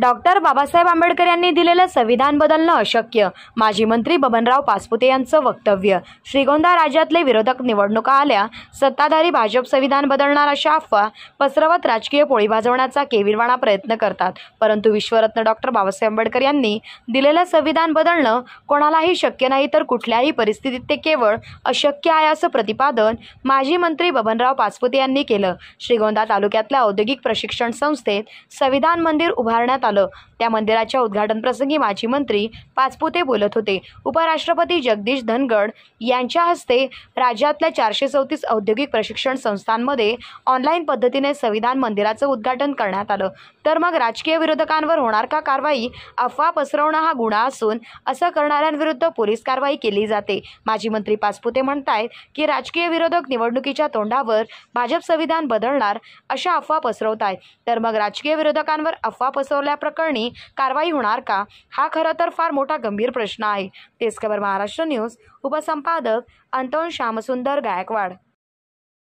Doctor Babasaheb Ambedkar यांनी दिलेलं संविधान बदलणं अशक्य. माजी मंत्री बबनराव पाचपुते यांचं वक्तव्य. श्रीगोंदा राज्यातले विरोधक निवडणुका आल्या, सत्ताधारी भाजप संविधान बदलणार अशा अफवा पसरवत राजकीय पोळी भाजवण्याचा केविलवाणा प्रयत्न करतात. परंतु विश्वरत्न डॉक्टर बाबासाहेब आंबेडकर यांनी दिलेलं संविधान बदलणं कोणालाही शक्य नाही, तर कुठल्याही परिस्थितीत ते केवळ अशक्य आहे असं प्रतिपादन माजी मंत्री बबनराव पाचपुते यांनी केलं. श्रीगोंदा तालुक्यातल्या औद्योगिक प्रशिक्षण संस्थेत संविधान मंदिर उभारण्यात आलं. त्या मंदिराच्या उद्घाटन प्रसंगी माजी मंत्री पाचपुते बोलत होते. उपराष्ट्रपती जगदीश धनखड यांच्या हस्ते राज्यातल्या 434 औद्योगिक प्रशिक्षण संस्थांमध्ये ऑनलाईन पद्धतीने संविधान मंदिराचं उद्घाटन करण्यात आलं. तर मग राजकीय विरोधकांवर होणार का कारवाई? अफवा पसरवणं हा गुन्हा असून असं करणाऱ्यांविरुद्ध पोलीस कारवाई केली जाते. माजी मंत्री पाचपुते म्हणतायत की राजकीय विरोधक निवडणुकीच्या तोंडावर भाजप संविधान बदलणार अशा अफवा पसरवतायत. तर मग राजकीय विरोधकांवर अफवा पसरवल्याप्रकरणी कारवाई होणार का? हा खरं तर फार मोठा गंभीर प्रश्न आहे. तेच खबर महाराष्ट्र न्यूज उपसंपादक अंतोन श्यामसुंदर गायकवाड.